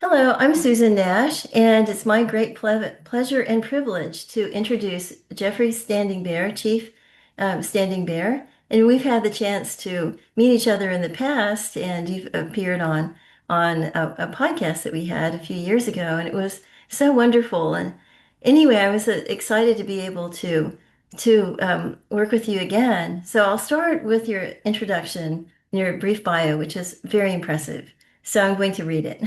Hello, I'm Susan Nash, and it's my great pleasure and privilege to introduce Geoffrey Standing Bear, Chief Standing Bear. And we've had the chance to meet each other in the past, and you've appeared on a podcast that we had a few years ago, and it was so wonderful. And anyway, I was excited to be able to work with you again. So I'll start with your introduction, your brief bio, which is very impressive. So I'm going to read it.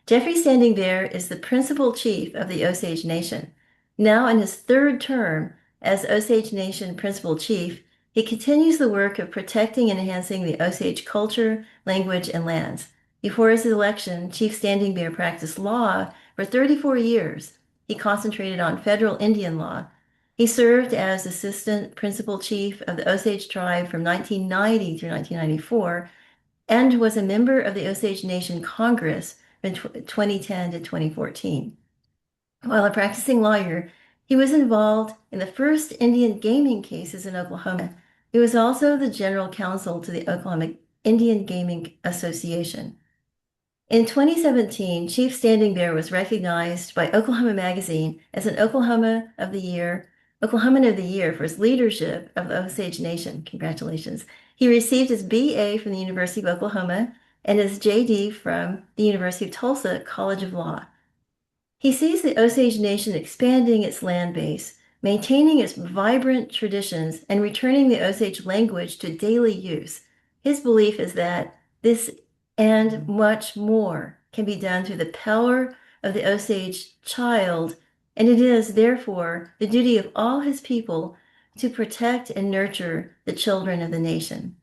Geoffrey Standing Bear is the principal chief of the Osage Nation. Now in his third term as Osage Nation principal chief, he continues the work of protecting and enhancing the Osage culture, language, and lands. Before his election, Chief Standing Bear practiced law for 34 years. He concentrated on federal Indian law. He served as assistant principal chief of the Osage tribe from 1990 through 1994 and was a member of the Osage Nation Congress from 2010 to 2014. While a practicing lawyer, he was involved in the first Indian gaming cases in Oklahoma. He was also the general counsel to the Oklahoma Indian Gaming Association. In 2017, Chief Standing Bear was recognized by Oklahoma Magazine as an Oklahoman of the Year for his leadership of the Osage Nation. Congratulations. He received his BA from the University of Oklahoma and his JD from the University of Tulsa College of Law. He sees the Osage Nation expanding its land base, maintaining its vibrant traditions, and returning the Osage language to daily use. His belief is that this and much more can be done through the power of the Osage child, and it is, therefore, the duty of all his people to protect and nurture the children of the nation.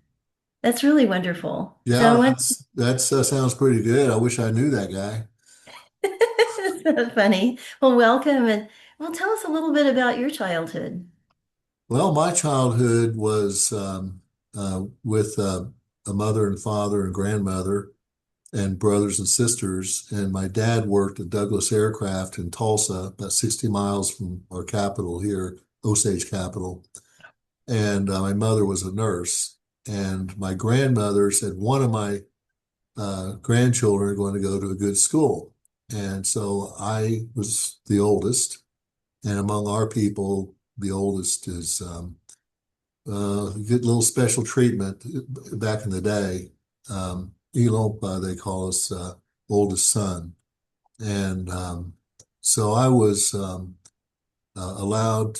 That's really wonderful. So I Yeah, want that sounds pretty good. I wish I knew that guy. That's funny. Well, welcome and well, tell us a little bit about your childhood. Well, my childhood was with a mother and father and grandmother and brothers and sisters. And my dad worked at Douglas Aircraft in Tulsa, about 60 miles from our capital here, Osage capital. And my mother was a nurse. And my grandmother said one of my grandchildren are going to go to a good school. And so I was the oldest. And among our people, the oldest is get a little special treatment back in the day. Elope, they call us oldest son. And so I was allowed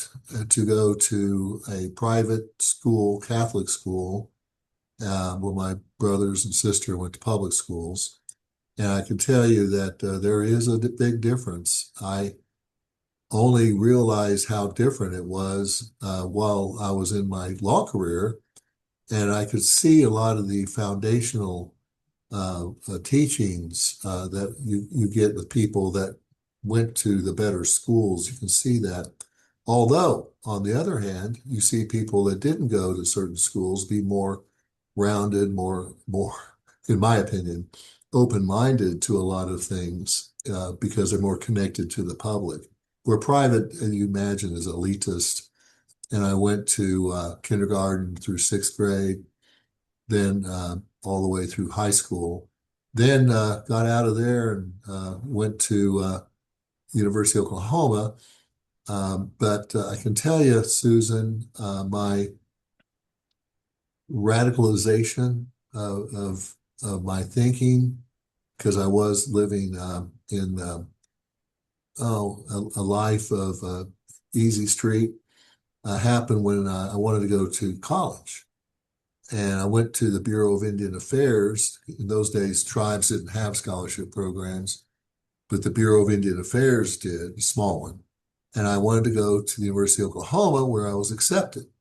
to go to a private school, Catholic school, where my brothers and sister went to public schools. And I can tell you that there is a big difference. I only realized how different it was while I was in my law career. And I could see a lot of the foundational teachings that you get with people that went to the better schools. You can see that. Although, on the other hand, you see people that didn't go to certain schools be more rounded, more, in my opinion, open-minded to a lot of things because they're more connected to the public. Where private, as you imagine, is elitist. And I went to kindergarten through sixth grade, then all the way through high school. Then got out of there and went to University of Oklahoma. But I can tell you, Susan, my radicalization of my thinking, because I was living in a life of easy street, happened when I wanted to go to college. And I went to the Bureau of Indian Affairs. In those days, tribes didn't have scholarship programs, but the Bureau of Indian Affairs did, a small one. And I wanted to go to the University of Oklahoma where I was accepted.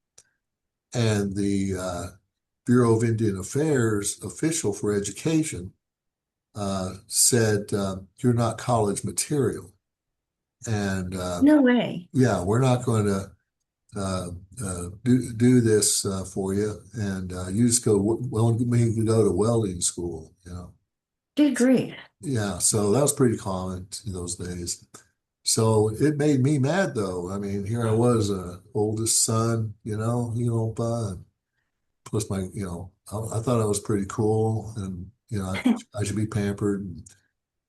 And the Bureau of Indian Affairs official for education said, you're not college material. And No way. yeah, we're not going to do this for you, and you just go. Well, me to go to welding school, you know. Good grief. Yeah, so that was pretty common in those days. So it made me mad, though. I mean, here I was, oldest son, plus I thought I was pretty cool, and I should be pampered.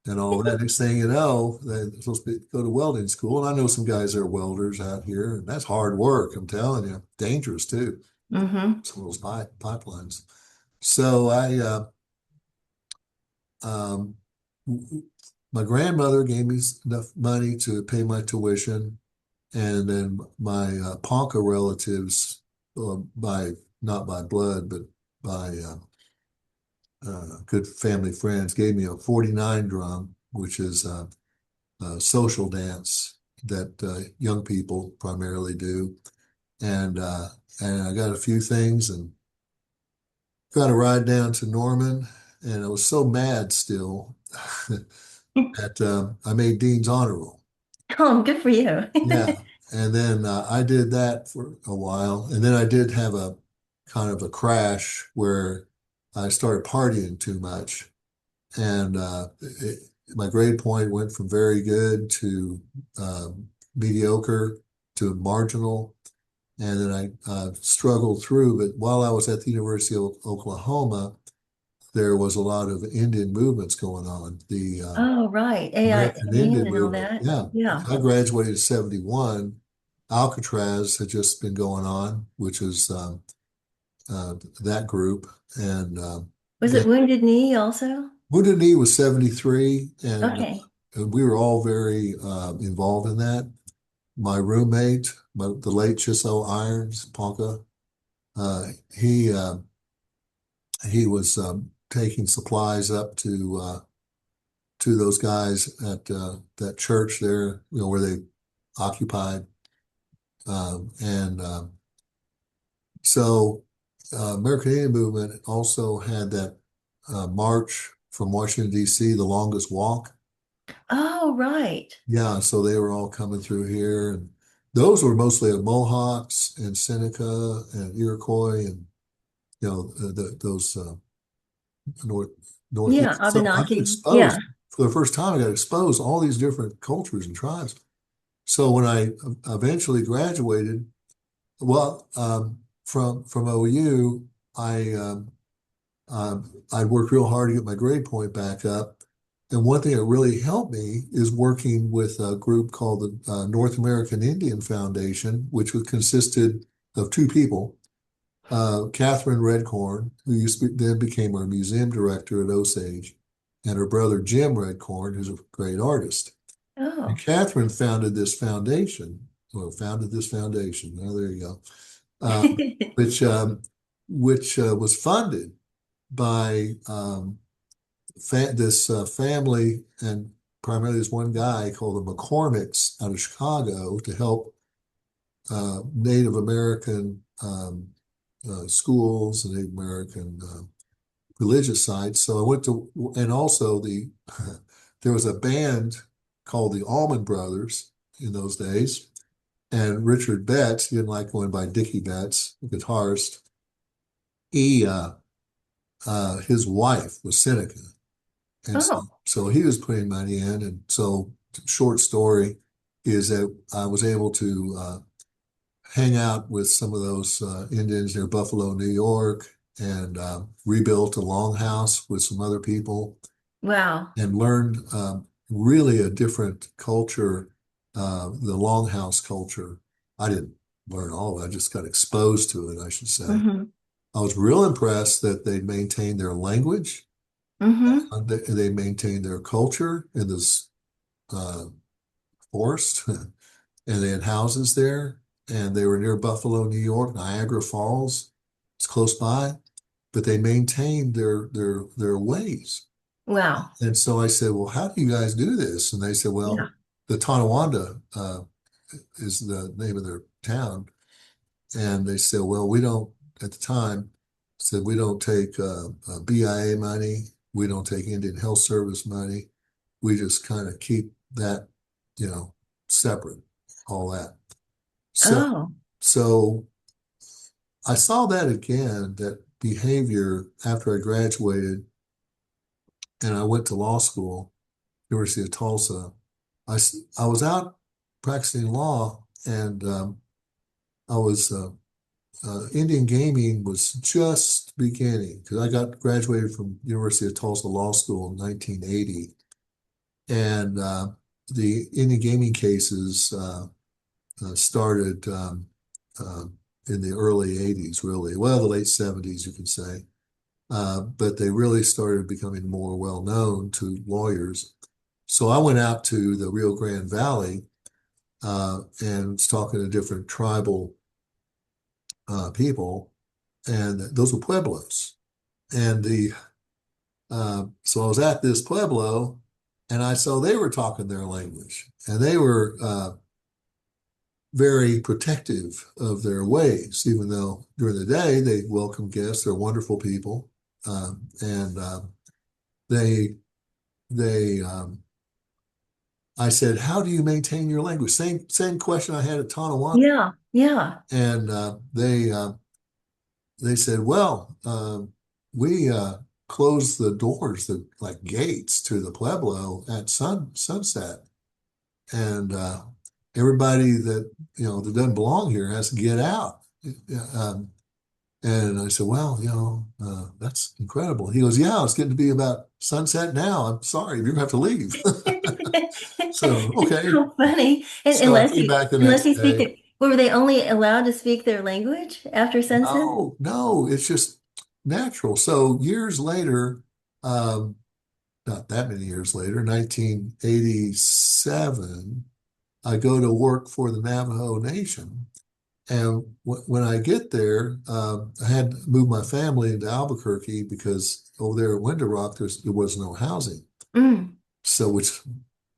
and all that. Next thing you know, they're supposed to go to welding school. And I know some guys that are welders out here, and that's hard work. I'm telling you, dangerous too. Mm-hmm. Some of those pipelines. So um, my grandmother gave me enough money to pay my tuition, and then my Ponca relatives, by not by blood, but by good family friends, gave me a 49 drum, which is a social dance that young people primarily do. And uh, and I got a few things and got a ride down to Norman, and I was so mad still that I made Dean's Honor Roll. Oh, good for you. Yeah. And then I did that for a while. And then I did have a kind of a crash where I started partying too much. And my grade point went from very good to mediocre to marginal. And then I struggled through. But while I was at the University of Oklahoma, there was a lot of Indian movements going on. The Oh, right. AI American Indian and all movement. that. Yeah. Yeah. I graduated in 71. Alcatraz had just been going on, which is that group. And Was it Wounded Knee also? Wounded Knee was 73, Okay. and we were all very involved in that. My roommate, the late Chiso Irons, Ponca, uh, he uh, he was taking supplies up to those guys at that church there, where they occupied. And so American Indian Movement also had that march from Washington, D.C., the longest walk. Oh, right. Yeah, so they were all coming through here. And those were mostly Mohawks and Seneca and Iroquois and, those north, Yeah, northeast. So I got Abenaki. Yeah. exposed for the first time. I got exposed to all these different cultures and tribes. So when I eventually graduated, well, from OU, I worked real hard to get my grade point back up. And one thing that really helped me is working with a group called the North American Indian Foundation, which consisted of two people. Catherine Redcorn, who then became our museum director at Osage, and her brother Jim Redcorn, who's a great artist. And Oh. Catherine founded this foundation, or founded this foundation. Oh, there you go. Which was funded by this family, and primarily this one guy called the McCormicks out of Chicago, to help Native American schools and Native American religious sites. So I went to, and also there was a band called the Allman Brothers in those days. And Richard Betts, he didn't like going by Dickie Betts, the guitarist. He, his wife was Seneca. And Oh, so he was putting money in. And so, short story is that I was able to hang out with some of those Indians near Buffalo, New York, and rebuilt a longhouse with some other people wow. and learned really a different culture, the longhouse culture. I didn't learn all of it. I just got exposed to it, I should say. Mm-hmm. I was real impressed that they maintained their language, Mm-hmm. they maintained their culture in this uh, forest, and they had houses there, and they were near Buffalo, New York, Niagara Falls. It's close by, but they maintained their ways. Wow. And so I said, "Well, how do you guys do this?" And they said, Yeah. "Well, the Tonawanda is the name of their town." And they said, "Well, we don't," at the time, said, "We don't take BIA money. We don't take Indian Health Service money. We just kind of keep that, you know, separate, all that." So, Oh. so I saw that again, that behavior after I graduated and I went to law school, University of Tulsa. I was out practicing law, and I was Indian gaming was just beginning because I got graduated from University of Tulsa Law School in 1980, And the Indian gaming cases started uh, in the early 80s, really. Well, the late 70s, you can say. But they really started becoming more well known to lawyers. So I went out to the Rio Grande Valley and was talking to different tribal people, and those were Pueblos. And so I was at this Pueblo, and I saw they were talking their language, and they were very protective of their ways, even though during the day they welcome guests. They're wonderful people, and they they I said, "How do you maintain your language?" Same question I had at Tonawanda, Yeah, yeah. and they said, "Well, we close the doors, the like gates to the Pueblo at sunset, and everybody that that doesn't belong here has to get out." Um, and I said, "Well, that's incredible." He goes, "Yeah, it's getting to be about sunset now. I'm sorry, you're gonna have to leave." So, It's okay. so funny. And So I came back the unless next you speak day. it, were they only allowed to speak their language after sunset? No, no, it's just natural. So years later, um, not that many years later, 1987, I go to work for the Navajo Nation. And when I get there, I had to move my family into Albuquerque because over there at Window Rock, there was no housing. Mm, So, which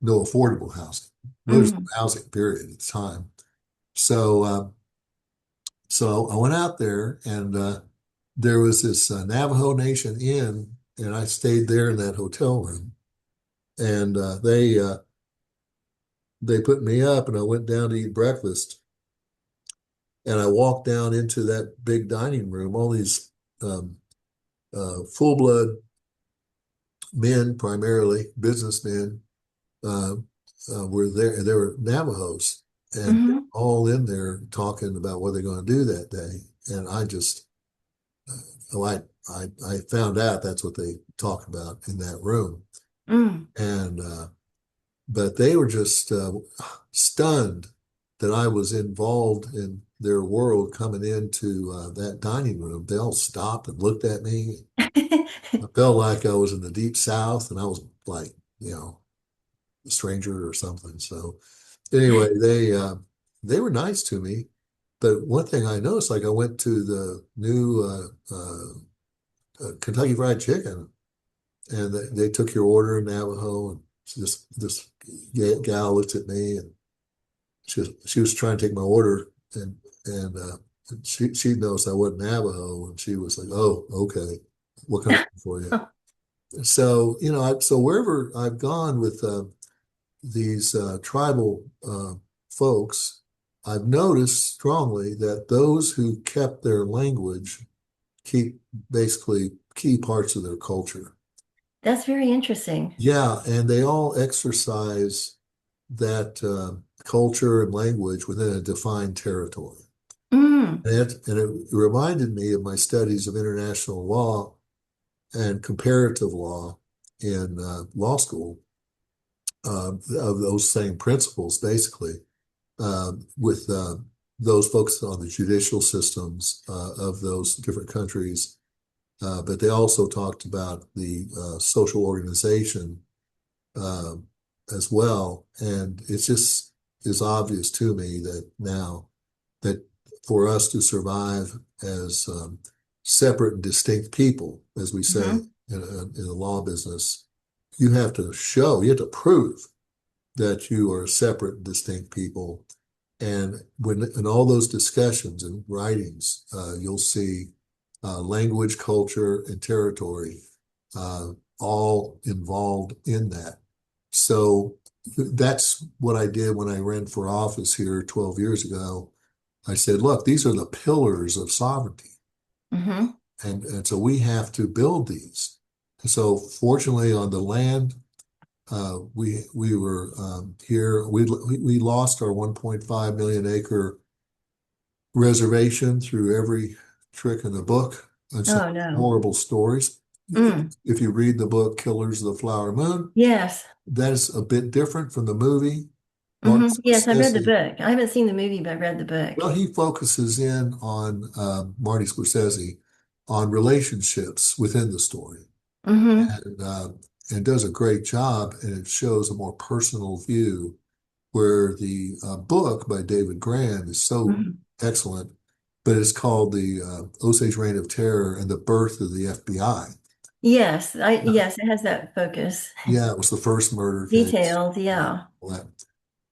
no affordable housing. Well, there's mm, no housing period at the time. So, so I went out there, and there was this Navajo Nation Inn, and I stayed there in that hotel room. And they put me up, and I went down to eat breakfast. And I walked down into that big dining room. All these um, full-blood men, primarily businessmen, uh, were there. There were Navajos, and they're hmm. all in there talking about what they're going to do that day. And I just, oh, I found out that's what they talked about in that room. Mm. And but they were just stunned that I was involved in their world coming into that dining room. They all stopped and looked at me. I felt like I was in the deep South, and I was like, a stranger or something. So anyway, they were nice to me. But one thing I noticed, like I went to the new Kentucky Fried Chicken, and they took your order in Navajo, and this gal looked at me, and she was trying to take my order, and she noticed I wasn't Navajo, and she was like, "Oh, okay, what can I do for you?" So so wherever I've gone with these tribal folks, I've noticed strongly that those who kept their language keep basically key parts of their culture. That's very interesting. Yeah, and they all exercise that culture and language within a defined territory. Mm, And it reminded me of my studies of international law and comparative law in law school, of those same principles, basically, with those focused on the judicial systems of those different countries. But they also talked about the social organization uh, as well. And it just is obvious to me that now that for us to survive as separate and distinct people, as we say hmm. in the law business, you have to prove that you are separate and distinct people. And when in all those discussions and writings, you'll see language, culture, and territory uh, all involved in that. So that's what I did when I ran for office here 12 years ago. I said, look, these are the pillars of sovereignty. Hmm. And so we have to build these. So fortunately on the land, we were here, we lost our 1.5 million acre reservation through every trick in the book and some Oh no. horrible stories. Mm. If you read the book Killers of the Flower Moon, Yes. that is a bit different from the movie. Martin Yes, I've read the Scorsese, book. I haven't seen the movie, but I've read the book. well, he focuses in on Marty Scorsese on relationships within the story, Hmm. and and does a great job, and it shows a more personal view. Where the book by David Grand is so Hmm. excellent, but it's called the Osage Reign of Terror and the Birth of the FBI. Yes, it has that focus. Yeah, it was the first murder case. Detailed, yeah. All that.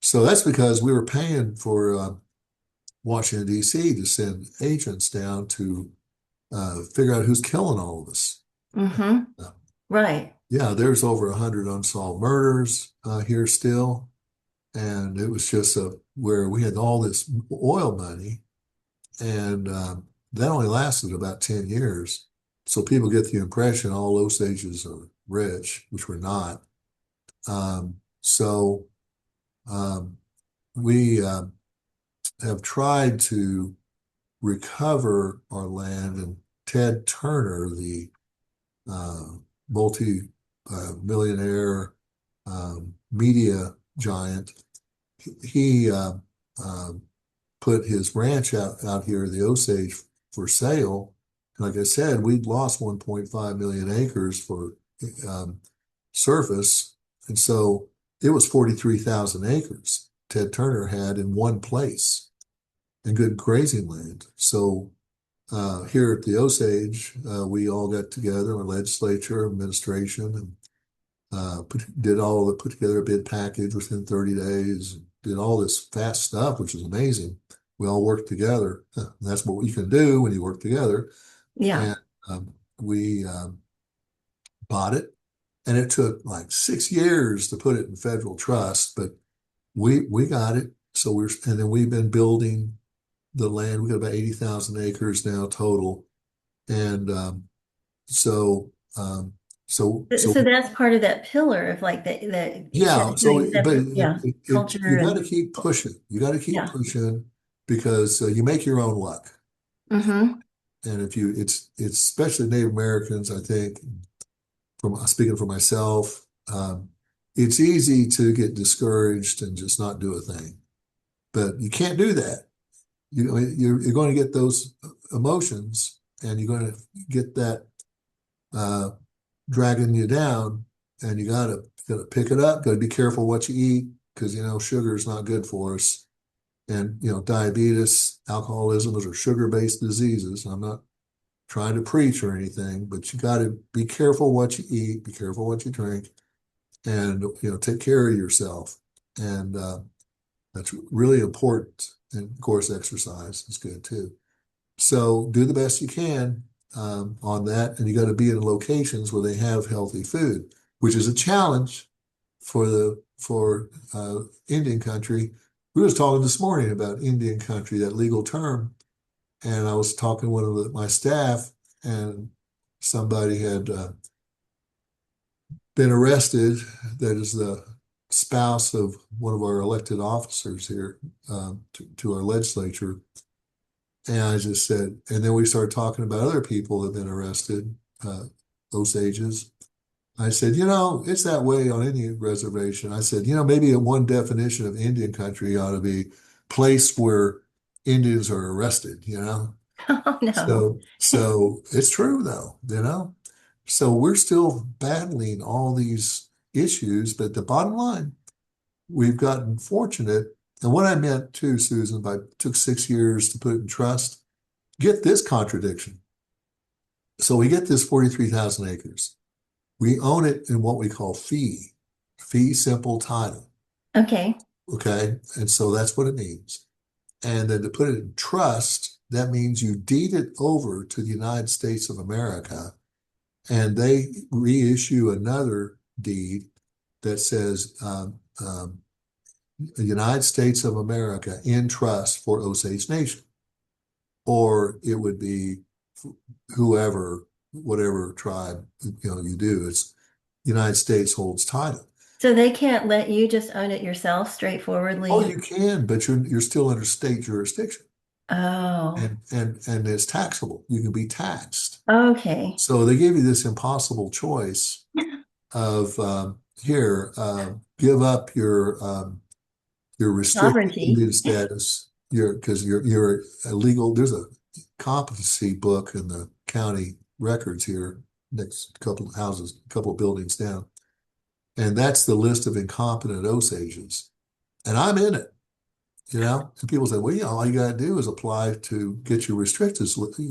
So that's because we were paying for Washington, D.C. to send agents down to figure out who's killing all of us. Hmm. Uh, Right. yeah, there's over 100 unsolved murders here still. And it was just where we had all this oil money, and that only lasted about 10 years. So people get the impression all Osages are rich, which we're not. So um, we have tried to recover our land, and Ted Turner, the uh, multi-millionaire media giant, he uh, put his ranch out here, the Osage, for sale. Like I said, we'd lost 1.5 million acres for um, surface, and so it was 43,000 acres Ted Turner had in one place and good grazing land. So here at the Osage, we all got together, our legislature, administration, and put together a bid package within 30 days, did all this fast stuff, which is amazing. We all worked together. That's what you can do when you work together. Yeah. And we bought it, and it took like 6 years to put it in federal trust, but we got it. So and then we've been building the land. We got about 80,000 acres now total. And so, um, so So that's part of that pillar of like that yeah, doing but separate, yeah, you culture got to and keep pushing. You got to keep yeah. pushing because you make your own luck. Hmm. And if you, it's especially Native Americans, I think, from speaking for myself, it's easy to get discouraged and just not do a thing. But you can't do that. You're going to get those emotions, and you're going to get that uh, dragging you down, and you gotta pick it up. Got to be careful what you eat because sugar is not good for us, and diabetes, alcoholism, those are sugar-based diseases. I'm not trying to preach or anything, but you got to be careful what you eat, be careful what you drink, and take care of yourself. And that's really important. And of course, exercise is good too. So do the best you can on that, and you got to be in locations where they have healthy food, which is a challenge for Indian country. We was talking this morning about Indian country, that legal term, and I was talking to one of my staff, and somebody had been arrested. That is the spouse of one of our elected officers here to our legislature. And I just said, and then we started talking about other people that have been arrested, Osages. I said, it's that way on any reservation. I said, maybe one definition of Indian country ought to be place where Indians are arrested. Oh no. So it's true though. So we're still battling all these issues, but the bottom line, we've gotten fortunate. And what I meant too, Susan, by took 6 years to put it in trust, get this contradiction. So we get this 43,000 acres. We own it in what we call fee simple title. Okay. Okay. And so that's what it means. And then to put it in trust, that means you deed it over to the United States of America, and they reissue another deed that says the United States of America in trust for Osage Nation. Or it would be whoever, whatever tribe you do. It's United States holds title. So they can't let you just own it yourself Oh, straightforwardly. you can, but you're still under state jurisdiction. Oh, and it's taxable. You can be taxed. okay. So they gave you this impossible choice of here, give up your restricted Sovereignty. Indian status, because you're illegal. There's a competency book in the county records here, next couple of houses, a couple of buildings down, and that's the list of incompetent Osages, and I'm in it. And people say, well, all you got to do is apply to get your restrictions lifted.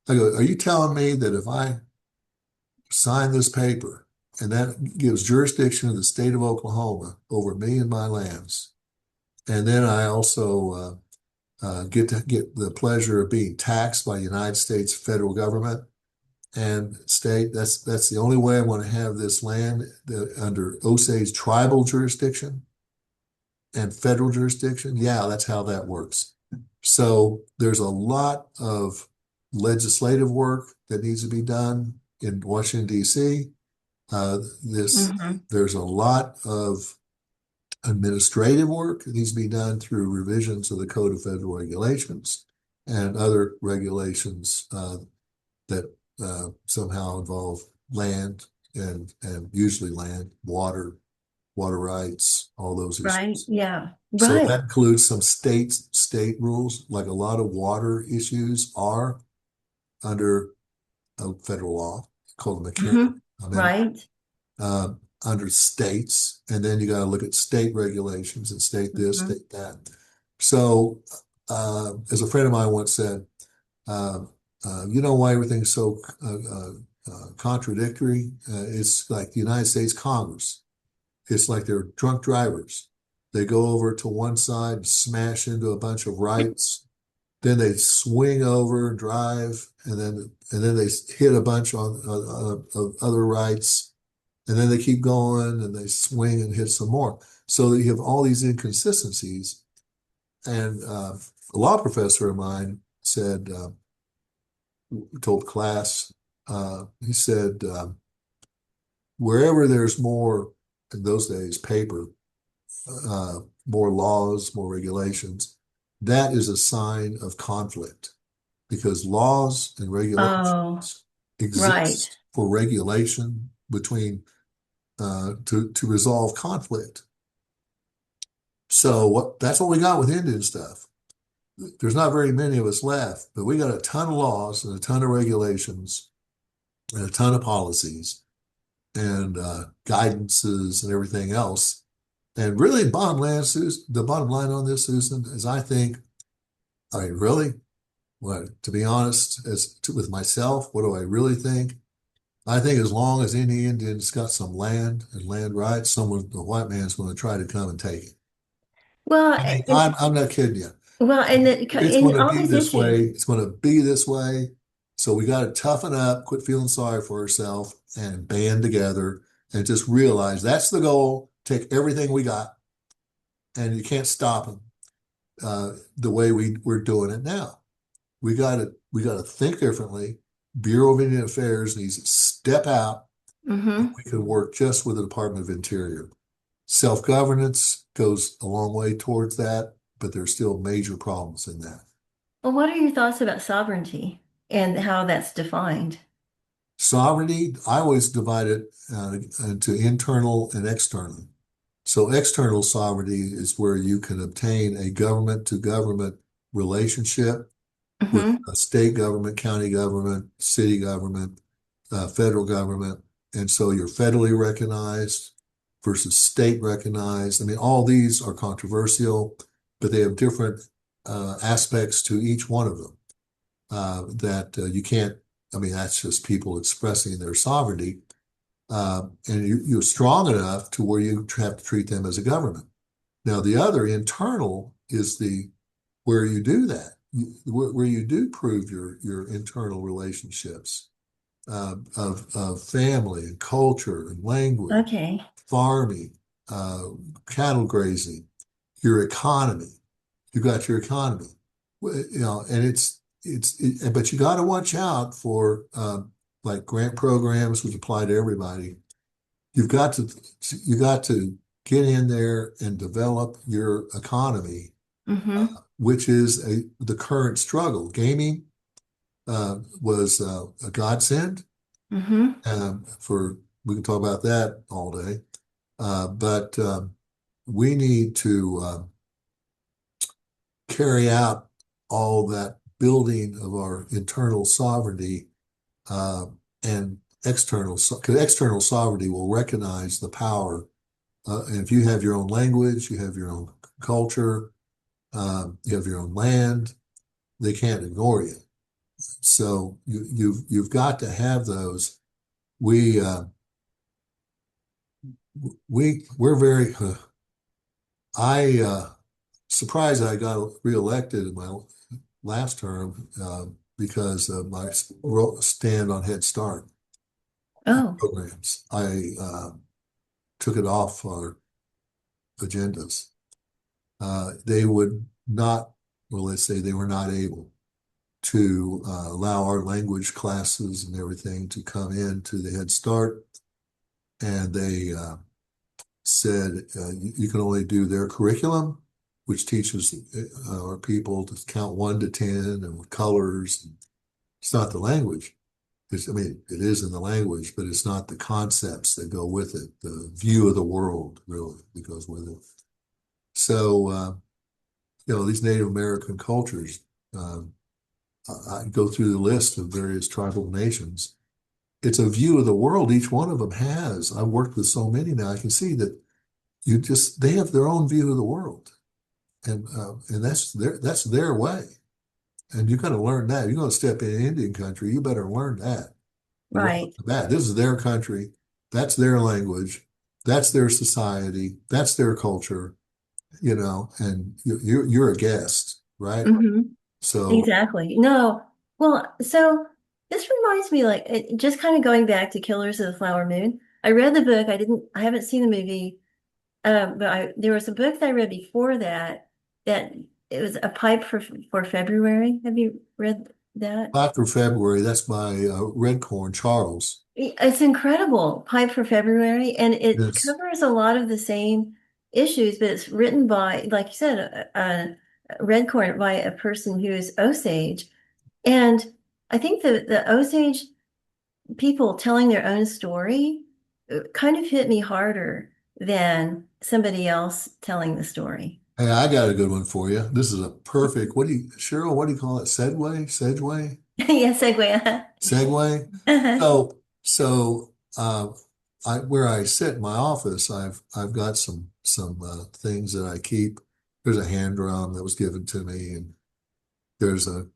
I go, are you telling me that if I sign this paper and that gives jurisdiction to the state of Oklahoma over me and my lands, and then I also get to get the pleasure of being taxed by the United States federal government and state? That's the only way I want to have this land under Osage tribal jurisdiction and federal jurisdiction. Yeah, that's how that works. So there's a lot of legislative work that needs to be done in Washington, D.C. This Hmm. There's a lot of administrative work that needs to be done through revisions of the Code of Federal Regulations and other regulations that somehow involve land and usually land, water rights, all those Right. issues. Yeah. So Right. that includes some state rules, like a lot of water issues are under a federal law called the McCarran Hmm. Amendment, Right. uh, under states, and then you got to look at state regulations and state this, Hmm. state that. So, as a friend of mine once said, uh, you know why everything's so contradictory? It's like the United States Congress. It's like they're drunk drivers. They go over to one side and smash into a bunch of rights. Then they swing over and drive, and then they hit a bunch of other rights, and then they keep going and they swing and hit some more. So that you have all these inconsistencies. And a law professor of mine said, told the class, he said, wherever there's more, in those days, paper, uh, more laws, more regulations, that is a sign of conflict because laws and Oh, regulations right. exist for regulation between to resolve conflict. So that's what we got with Indian stuff. There's not very many of us left, but we got a ton of laws and a ton of regulations and a ton of policies and guidances and everything else. And really, the bottom line on this, Susan, is I mean, really, to be honest, with myself, what do I really think? I think as long as any Indian's got some land and land rights, the white man's going to try to come and take it. Well, I mean, I'm not kidding you. It's going in to all be these this way. issues. It's going to be this way. So we got to toughen up, quit feeling sorry for ourselves, and band together and just realize that's the goal. Take everything we got, and you can't stop them the way we're doing it now. We got to think differently. Bureau of Indian Affairs needs to step out, and Hmm. we can work just with the Department of Interior. Self-governance goes a long way towards that, but there's still major problems in that. Well, what are your thoughts about sovereignty and how that's defined? Sovereignty, I always divide it into internal and external. So external sovereignty is where you can obtain a government to government relationship with Hmm. a state government, county government, city government, federal government. And so you're federally recognized versus state recognized. I mean, all these are controversial, but they have different aspects to each one of them that you can't, I mean, that's just people expressing their sovereignty. And you're strong enough to where you have to treat them as a government. Now, the other internal is where you do that, where you do prove your internal relationships of family and culture and language, Okay. farming, uh, cattle grazing, your economy. You got your economy, and but you got to watch out for like grant programs which apply to everybody. You've got to you got to get in there and develop your economy Mm-hmm. which is the current struggle. Gaming was a godsend Mm-hmm. for, we can talk about that all day, but we need to carry out all that building of our internal sovereignty uh, and because external sovereignty will recognize the power. And if you have your own language, you have your own culture, you have your own land, they can't ignore you. So you've got to have those. We we're very. I surprised I got reelected in my last term because of my stand on Head Start Oh, programs. I took it off our agendas. They would not, well, let's say they were not able to allow our language classes and everything to come into the Head Start. And they said you can only do their curriculum, which teaches our people to count 1 to 10 and with colors. It's not the language. I mean, it is in the language, but it's not the concepts that go with it, the view of the world, really, that goes with it. So, these Native American cultures, um, I go through the list of various tribal nations. It's a view of the world each one of them has. I've worked with so many now. I can see that they have their own view of the world, and that's their way. And you got to learn that. You're going to step in Indian country, you better learn that right off right. the bat. This is their country. That's their language. That's their society. That's their culture, and you're a guest, right? Mm-hmm. So Exactly. No. Well, so this reminds me, like, just kind of going back to Killers of the Flower Moon. I read the book. I haven't seen the movie. But there was a book that I read before that, that it was A Pipe for February. Have you read that? after February, that's my red corn, Charles. It's incredible, Pipe for February, and it Yes. covers a lot of the same issues, but it's written by, like you said, a red corn by a person who is Osage. And I think the Osage people telling their own story kind of hit me harder than somebody else telling the story. Hey, I got a good one for you. This is a perfect, Cheryl, what do you call it? Sedway? Yeah, segue. Segway? Uh-huh. So, where I sit in my office, I've got some things that I keep. There's a hand drum that was given to me, and there's a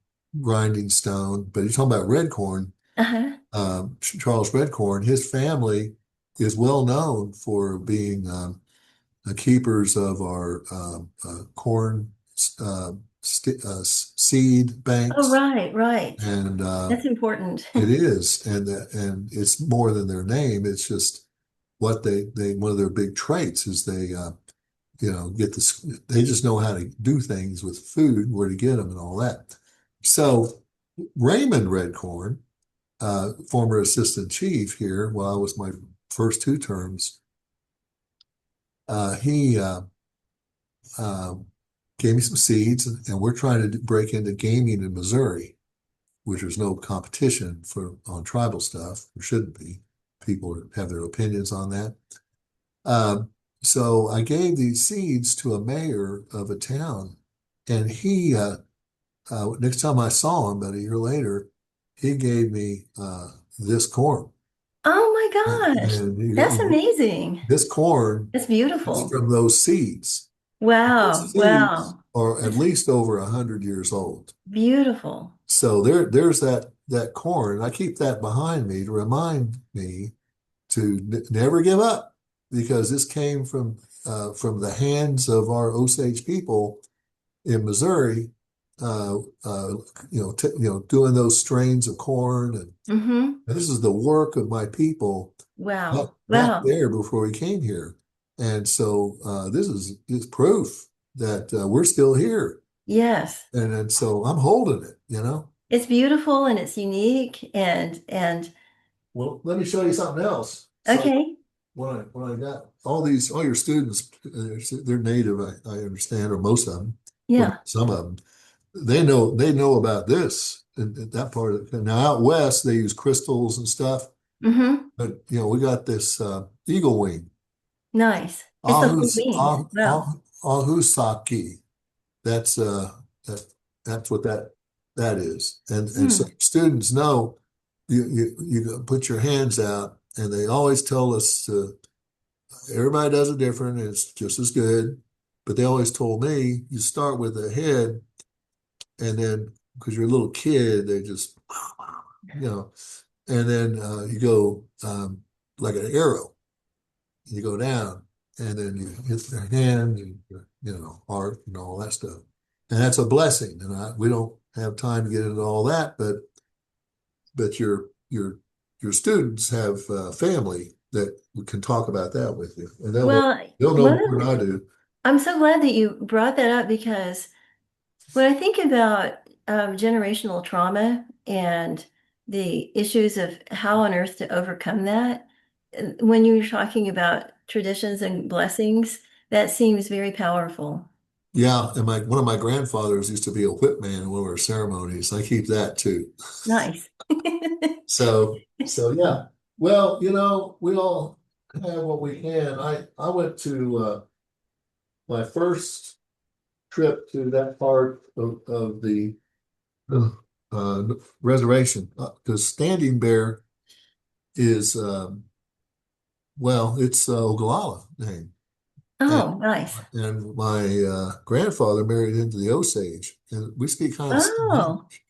grinding stone. But you're talking about red corn, Uh-huh. Charles Redcorn. His family is well known for being the keepers of our corn seed Oh, banks, right, right. and That's important. it is, and it's more than their name. It's just what they one of their big traits is they get this. They just know how to do things with food, where to get them, and all that. So Raymond Redcorn, former assistant chief here, while I was my first 2 terms, he uh, gave me some seeds, and we're trying to break into gaming in Missouri, which there's no competition on tribal stuff. There shouldn't be. People have their opinions on that. Um, so I gave these seeds to a mayor of a town, and he next time I saw him, about a year later, he gave me this corn, Oh my gosh. and That's amazing. this corn That's is beautiful. from those seeds. Wow. Those seeds Wow. are at least over 100 years old. Beautiful. So there's that corn. I keep that behind me to remind me to never give up, because this came from the hands of our Osage people in Missouri. Uh, uh, doing those strains of corn, and Mm-hmm. this is the work of my people back, Wow. back Wow. there before we came here. And so this is proof that we're still here. Yes. And so I'm holding it. It's beautiful and it's unique and Well, let me show you something else. So okay. when I got all your students, they're native, I understand, or most of them. for Yeah. some of them. They know about this and that part of it. Now out west they use crystals and stuff, Mm-hmm. but we got this eagle wing, Nice. It's the whole Ahus, bean. ah, Wow. ah, ahusaki. That's that, that's what that is. And so Hmm. students know you put your hands out, and they always tell us to. Everybody does it different, and it's just as good. But they always told me you start with the head, and then because you're a little kid, they just you know, and then you go like an arrow. You go down, and then you hit their hand, and heart, and all that stuff. And that's a blessing. And we don't have time to get into all that, but your students have family that can talk about that with you, and Well, they'll know one more of than I do. I'm so glad that you brought that up because when I think about generational trauma and the issues of how on earth to overcome that, when you're talking about traditions and blessings, that seems very powerful. Yeah, and my one of my grandfathers used to be a whip man in one of our ceremonies. I keep that too. Nice. So yeah. Well, we all have what we can. I went to my first trip to that part of the uh, reservation because Standing Bear is it's Oglala name, and Oh, nice. my grandfather married into the Osage, and we speak kind of the same Oh, language.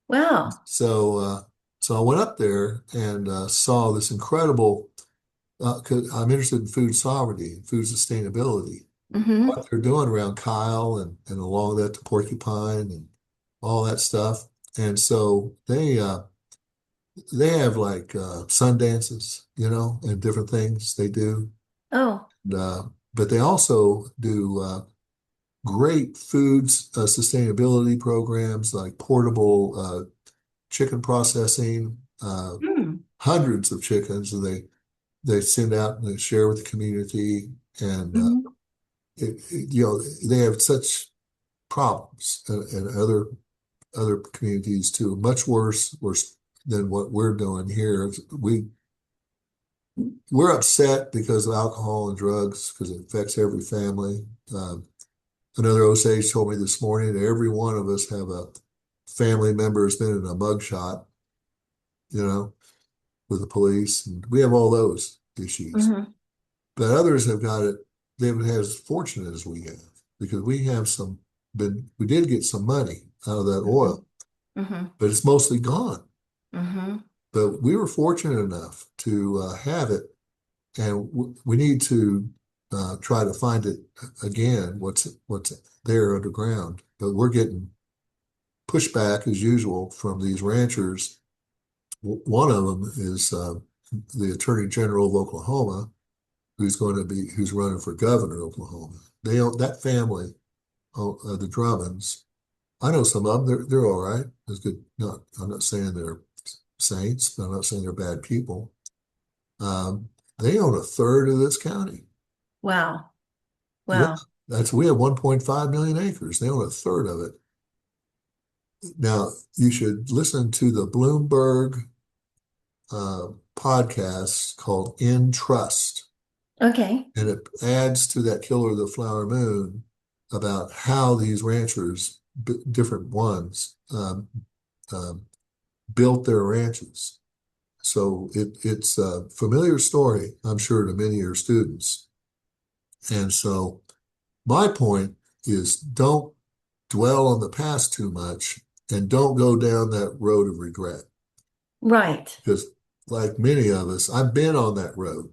wow. So I went up there and saw this incredible. 'Cause I'm interested in food sovereignty and food sustainability. Hmm. What they're doing around Kyle and along that to Porcupine and all that stuff. And so they have like sun dances, and different things they do. Oh, And, but they also do great foods sustainability programs like portable chicken processing, hmm. hundreds of chickens, and they send out and they share with the community. And Hmm. they have such problems and other communities too, much worse than what we're doing here. We're upset because of alcohol and drugs because it affects every family. Another Osage told me this morning that every one of us have a family member who's been in a mugshot, you know, with the police, and we have all those issues. Hmm. But others have got it. They haven't had as fortunate as we have because we have we did get some money out of that Hmm. oil, Hmm. but it's mostly gone. Hmm. But we were fortunate enough to have it, and we need to try to find it again. What's there underground? But we're getting pushback as usual from these ranchers. One of them is the Attorney General of Oklahoma, who's running for governor of Oklahoma. They own that family, the Drummonds. I know some of them. They're all right. It's good. Not I'm not saying they're saints, but I'm not saying they're bad people. Um, they own a third of this county. Wow. Yeah, Wow. we have 1.5 million acres. They own a third of it. Now you should listen to the Bloomberg podcast called "In Trust," Okay. and it adds to that Killer of the Flower Moon about how these ranchers, different ones, um, built their ranches. So it's a familiar story, I'm sure, to many of your students. And so my point is don't dwell on the past too much and don't go down that road of regret. Right. Because like many of us, I've been on that road.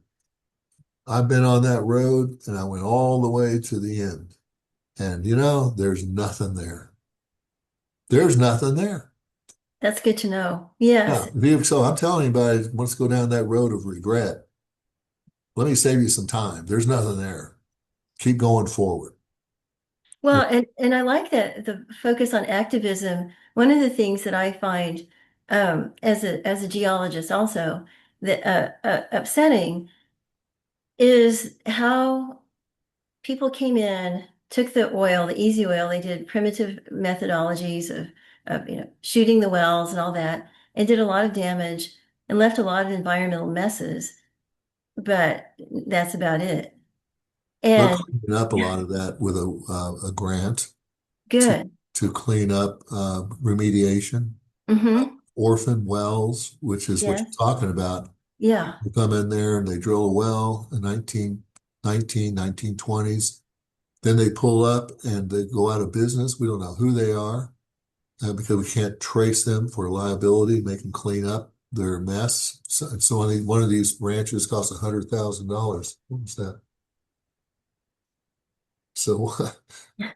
I've been on that road and I went all the way to the end. And there's nothing there. There's nothing there. That's good to know. Yes. Yeah. So I'm telling anybody who wants to go down that road of regret, let me save you some time. There's nothing there. Keep going forward. Well, and I like that the focus on activism. One of the things that I find as a geologist also that upsetting is how people came in took the oil, the easy oil, they did primitive methodologies of shooting the wells and all that, and did a lot of damage and left a lot of environmental messes, but that's about it. We're And cleaning up a lot of that with a grant to good. clean up remediation, Mm-hmm. orphan wells, which is what you're Yes. talking about. Yeah. They come in there and they drill a well in 1920s. Then they pull up and they go out of business. We don't know who they are because we can't trace them for liability, make them clean up their mess. So one of these ranches costs $100,000. What was that? So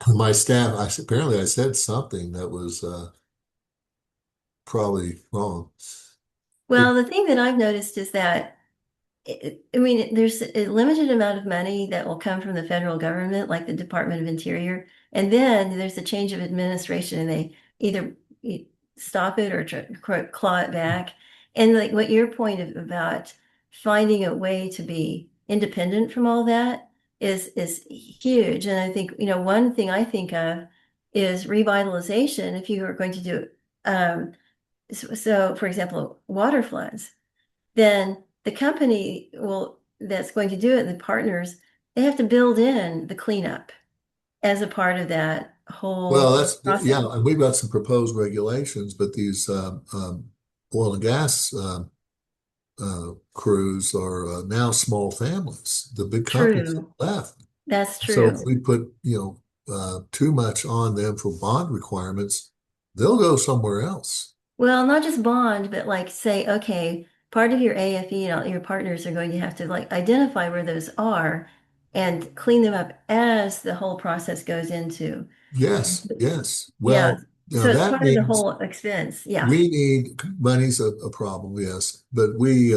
my staff, apparently I said something that was probably wrong. It, Well, the thing that I've noticed is that I mean, there's a limited amount of money that will come from the federal government, like the Department of Interior, and then there's a change of administration, and they either stop it or claw it back. And like what your point about finding a way to be independent from all that is huge. And I think, one thing I think of is revitalization. If you are going to do, so for example, water floods, then the company that's going to do it, the partners, they have to build in the cleanup as a part of that well, whole that's process. yeah, and we've got some proposed regulations, but these oil and gas crews are now small families. The big companies True. have left. That's So if true. we put, too much on them for bond requirements, they'll go somewhere else. Well, not just bond, but like say, okay, part of your AFE and all your partners are going to have to like identify where those are and clean them up as the whole process goes into. Yes, yes. Yeah. Well, So it's that part of the means whole expense. Yeah. we need money's a problem, yes, but we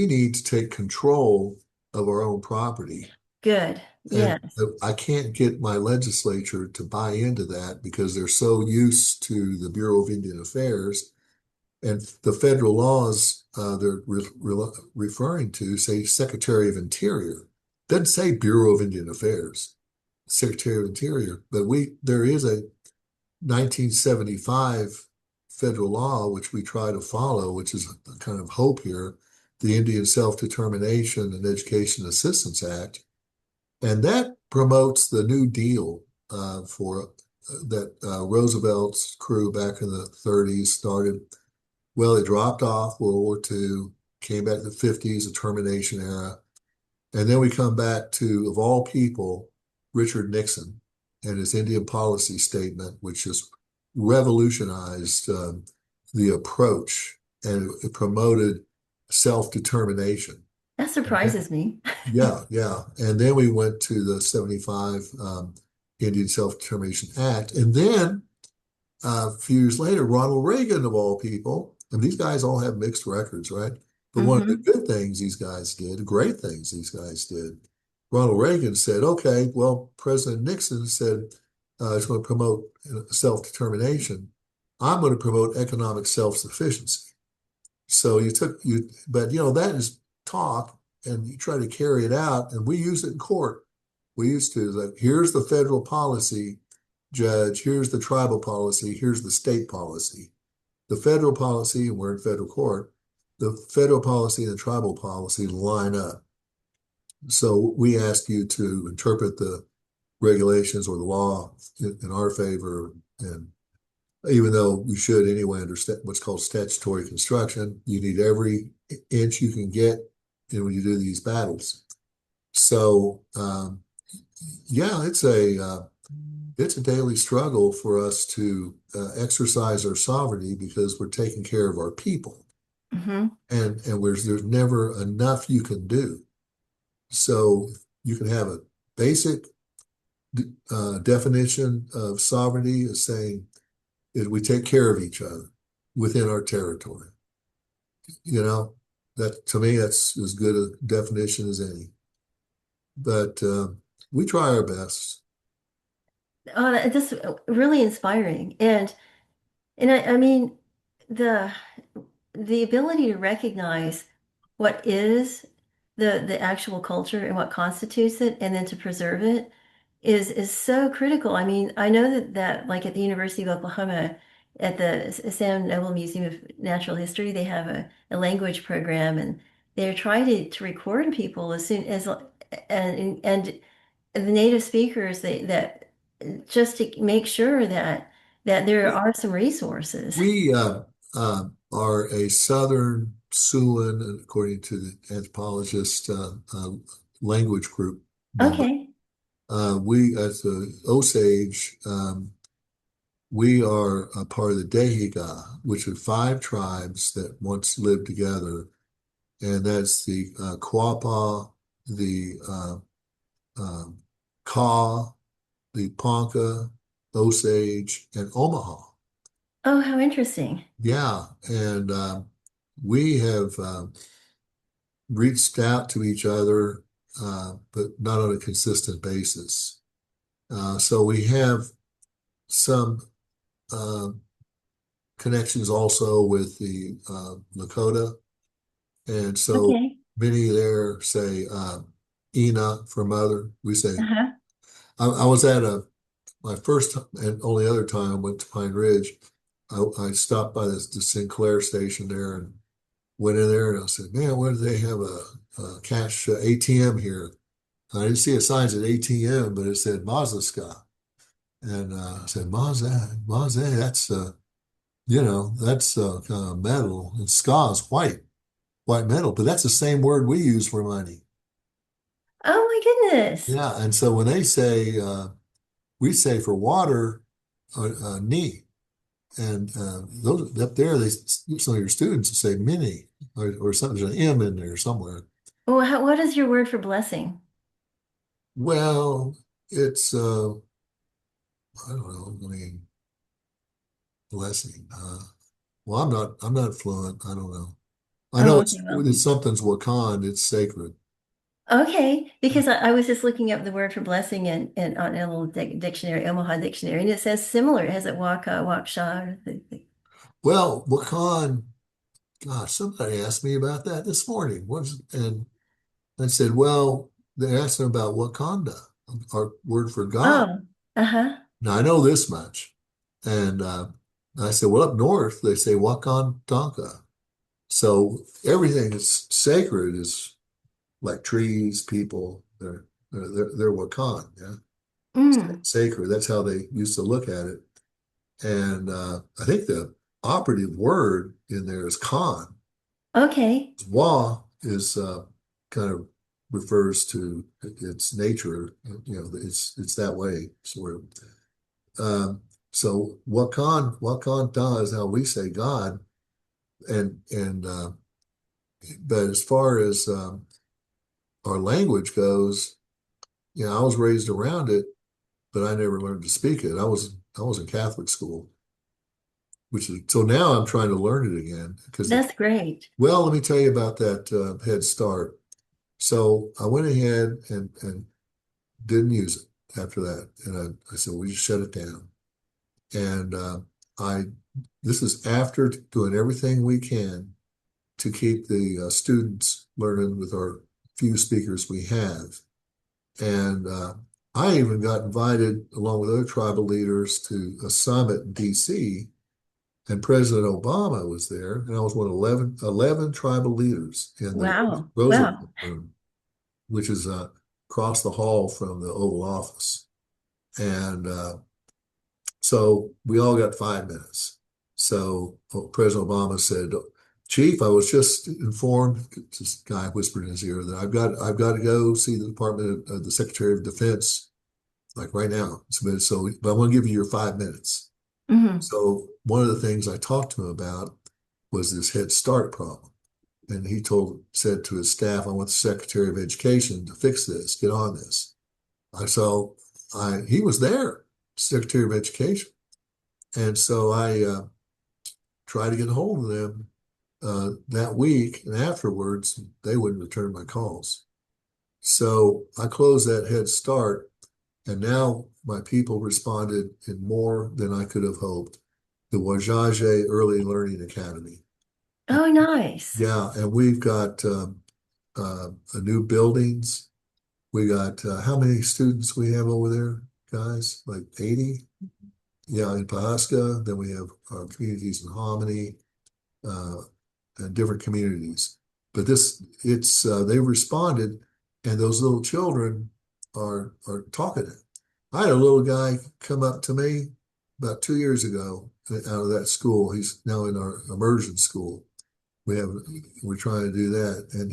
need to take control of our own property. Good. And Yes. I can't get my legislature to buy into that because they're so used to the Bureau of Indian Affairs and the federal laws they're referring to say Secretary of Interior. Doesn't say Bureau of Indian Affairs, Secretary of Interior. But there is a 1975 federal law which we try to follow, which is a kind of hope here, the Indian Self-Determination and Education Assistance Act, and that promotes the New Deal for that Roosevelt's crew back in the 30s started. Well, it dropped off World War II, came back in the 50s, the termination era. And then we come back to, of all people, Richard Nixon and his Indian policy statement, which just revolutionized the approach and it promoted self-determination. That And then, surprises me. yeah, yeah. And then we went to the 75 Indian Self-Determination Act. And then a few years later, Ronald Reagan, of all people, and these guys all have mixed records, right? But one of the Hmm. good things these guys did, great things these guys did, Ronald Reagan said, okay, well, President Nixon said he's going to promote self-determination. I'm going to promote economic self-sufficiency. So but that is talk, and you try to carry it out, and we use it in court. We used to, like, here's the federal policy, judge, here's the tribal policy, here's the state policy. The federal policy, and we're in federal court, the federal policy and the tribal policy line up. So we ask you to interpret the regulations or the law in our favor. And even though we should anyway under what's called statutory construction, you need every inch you can get when you do these battles. So yeah, it's a daily struggle for us to exercise our sovereignty because we're taking care of our people, Hmm. and there's never enough you can do. So you can have a basic definition of sovereignty as saying that we take care of each other within our territory. You know, that to me that's as good a definition as any. But we try our best. Oh, that's really inspiring. And I mean the the ability to recognize what is the actual culture and what constitutes it, and then to preserve it. is so critical. I mean, I know that like at the University of Oklahoma, at the Sam Noble Museum of Natural History, they have a language program, and they're trying to record people as soon as and the native speakers that just to make sure that there We are some resources. are a Southern Siouan, according to the anthropologist, language group member. Okay. We, as the Osage, we are a part of the Dehiga, which are five tribes that once lived together, and that's the Quapaw, the um, Kaw, the Ponca, Osage, and Omaha. Oh, how interesting. Yeah, and we have reached out to each other, but not on a consistent basis. So we have some uh, connections also with the Lakota, and so Okay. many there say Ina for mother. We say Uh-huh. I was at my first and only other time I went to Pine Ridge. I stopped by the Sinclair station there and went in there and I said, man, why do they have a cash ATM here? I didn't see a sign that ATM, but it said Mazda. And I said, Mazda, that's, that's kind of metal. And ska is white metal, but that's the same word we use for money. Oh my goodness. Yeah. And so when they say, we say for water, knee. And those up there, some of your students say mini or something, there's an M in there somewhere. Well, what is your word for blessing? Well, it's I don't know. I mean, blessing. Well, I'm not fluent. I don't know. I know Oh, it's okay, well. it's something's Wakan. It's sacred. Okay, because I was just looking up the word for blessing in on a little dictionary, Omaha dictionary, and it says similar. It has it Waukesha. Well, Wakan. Gosh, somebody asked me about that this morning. And I said, well, they asked them about Wakanda, our word for God. Oh, uh-huh. Now I know this much, and I said, well, up north they say Wakantanka. So everything that's sacred is like trees, people. They're Wakan, yeah, Mm, sacred. That's how they used to look at it. And I think the operative word in there is Khan. okay. Wa is kind of refers to its nature. It's that way sort of. So Wakan Da is how we say God, and but as far as our language goes, I was raised around it, but I never learned to speak it. I was in Catholic school, which is so now I'm trying to learn it again because That's great. well, let me tell you about that Head Start. So I went ahead and didn't use it after that, and I said we just shut it down. And I this is after doing everything we can to keep the students learning with our few speakers we have. And I even got invited, along with other tribal leaders, to a summit in DC, and President Obama was there, and I was one of 11 tribal leaders in the Wow. Roosevelt Wow. room, which is across the hall from the Oval Office. And so we all got 5 minutes. So President Obama said, Chief, I was just informed, this guy whispered in his ear, that I've got to go see the Department of the Secretary of Defense, like right now. So, but I want to give you your 5 minutes. Hmm. So one of the things I talked to him about was this Head Start problem. And he said to his staff, I want the Secretary of Education to fix this, get on this. He was there, Secretary of Education. And so I tried to get a hold of them that week, and afterwards, they wouldn't return my calls. So I closed that Head Start, and now my people responded in more than I could have hoped. The Wazhazhe Early Learning Academy. Uh, Oh, nice. yeah, and we've got a new buildings. We got how many students we have over there, guys? Like 80? Yeah, in Pahaska. Then we have communities in Hominy, uh, and different communities. But it's they responded, and those little children are talkative. I had a little guy come up to me about 2 years ago out of that school. He's now in our immersion school. We have we're trying to do that, and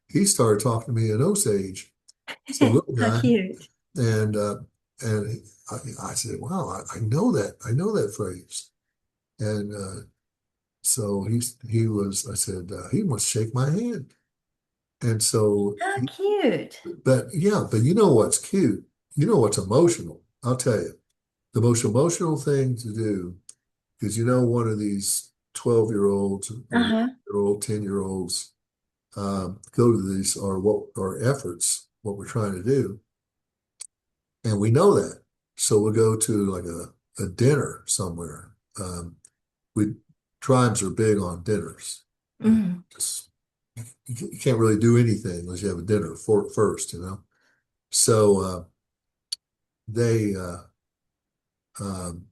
he started talking to me in Osage. It's a little How guy, cute. and I said, "Wow, I know that. I know that phrase." And so he was. I said, "He must shake my hand." And so, How cute. but yeah, but you know what's cute? You know what's emotional? I'll tell you. The most emotional thing to do is, one of these 12-year-olds or Uh-huh. year old 10-year-olds go to these or what our efforts, what we're trying to do, and we know that. So we'll go to like a dinner somewhere. We tribes are big on dinners. Mm. Just you can't really do anything unless you have a dinner first, So they um,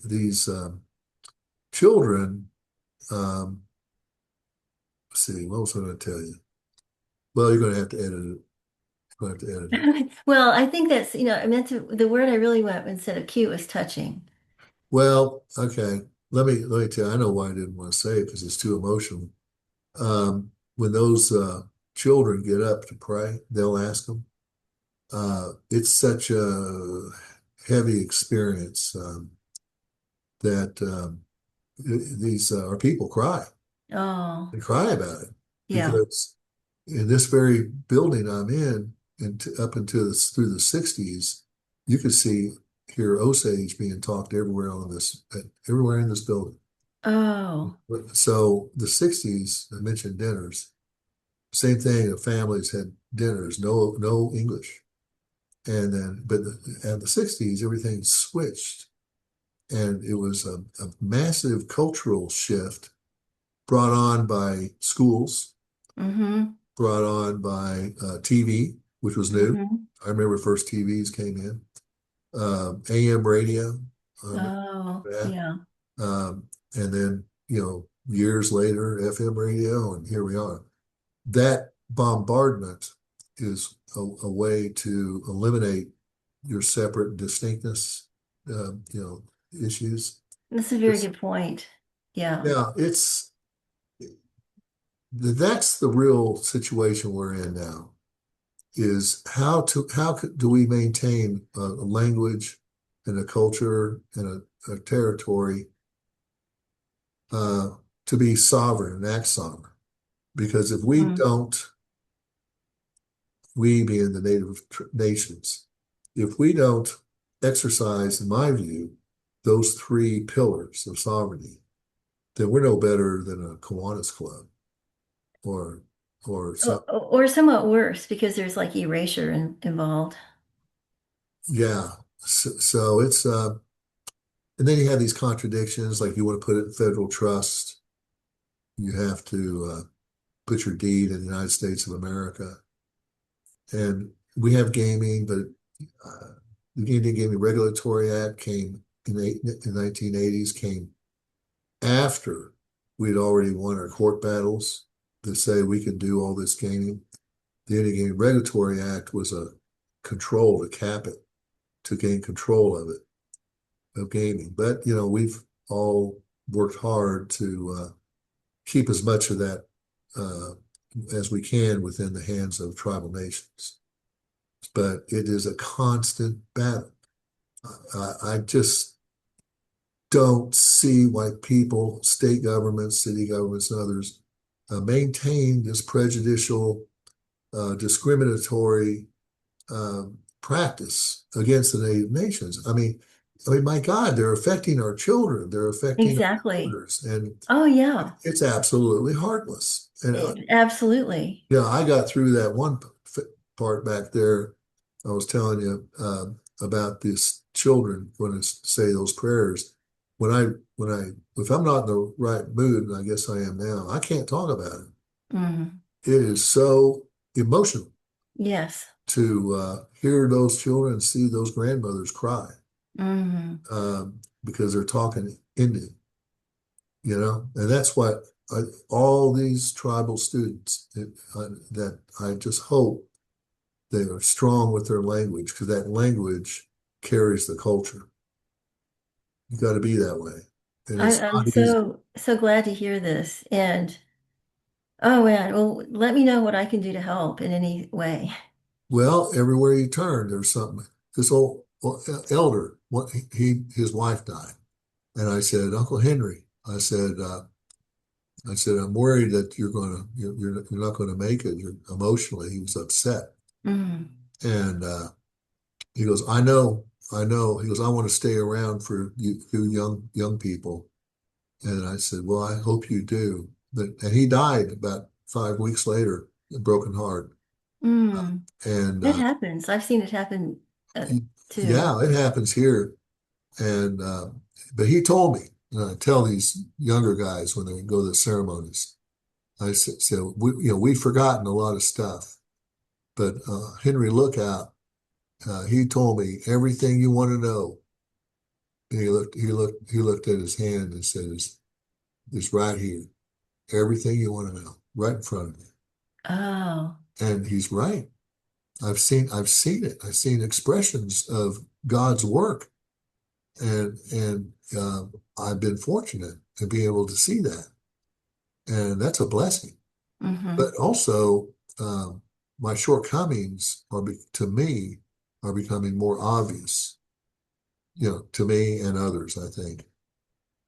these children. Um, let's see, what was I going to tell you? Well, you're going to have to edit it. You're going to have to edit it. Well, I think that's, I meant the word I really went instead of cute was touching. Well, okay. Let me tell you. I know why I didn't want to say it because it's too emotional. When those children get up to pray, they'll ask them. It's such a heavy experience that these our people cry. Oh, They cry about it yeah. because in this very building I'm in, and up until through the '60s, you could hear Osage being talked everywhere in this building. Oh. So the '60s, I mentioned dinners. Same thing. The families had dinners, no English, and then at the '60s, everything switched, and it was a massive cultural shift brought on by schools, Mm-hmm. brought on by TV, which was new. Mm-hmm. I remember first TVs came in, AM radio, I remember Oh, that, yeah. and then years later, FM radio, and here we are. That bombardment is a way to eliminate your separate distinctness, issues. That's a very It's, good point. Yeah. yeah, that's the real situation we're in now. Is do we maintain a language and a culture and a territory uh, to be sovereign and act sovereign? Because if we Mm. don't, we being the native nations, if we don't exercise, in my view, those three pillars of sovereignty, then we're no better than a Kiwanis club or some. Or somewhat worse because there's like erasure involved. Yeah. So it's and then you have these contradictions, like you want to put it in federal trust, you have to put your deed in the United States of America, and we have gaming, but the Indian Gaming Regulatory Act came in 1980s, came after we'd already won our court battles to say we can do all this gaming. The Indian Gaming Regulatory Act was a control to cap it, to gain control of gaming. But we've all worked hard to keep as much of that uh, as we can within the hands of tribal nations. But it is a constant battle. I just don't see why people, state governments, city governments, and others maintain this prejudicial, discriminatory practice against the native nations. I mean, my God, they're affecting our children. They're affecting our Exactly. daughters, and Oh, yeah. it's absolutely heartless. And Absolutely. I got through that one part back there. I was telling you about these children going to say those prayers. If I'm not in the right mood, and I guess I am now, I can't talk about it. Hmm. It is so emotional. Yes. to hear those children, see those grandmothers cry because they're talking Indian, and that's what all these tribal students that I just hope they are strong with their language because that language carries the culture. You got to be that way. And it's I'm not easy. so glad to hear this. And oh man, well, let me know what I can do to help in any way. Well, everywhere you turn, there's something. This old elder, his wife died. And I said, Uncle Henry, I said, I'm worried that you're not going to make it. You're emotionally, he was upset. Mm. And he goes, I know, I know. He goes, I want to stay around for you young people. And I said, well, I hope you do. And he died about 5 weeks later, a broken heart. Mm. And That happens. I've seen it happen too. yeah, it happens here. And but he told me, and I tell these younger guys when they go to the ceremonies, I said, so we've forgotten a lot of stuff, but Henry Lookout, he told me everything you want to know. And he looked at his hand and said, "It's right here. Everything you want to know, right in front of you." Oh. And he's right. I've seen it. I've seen expressions of God's work, and I've been fortunate to be able to see that, and that's a blessing. Hmm. But also, um, my shortcomings to me are becoming more obvious, to me and others. I think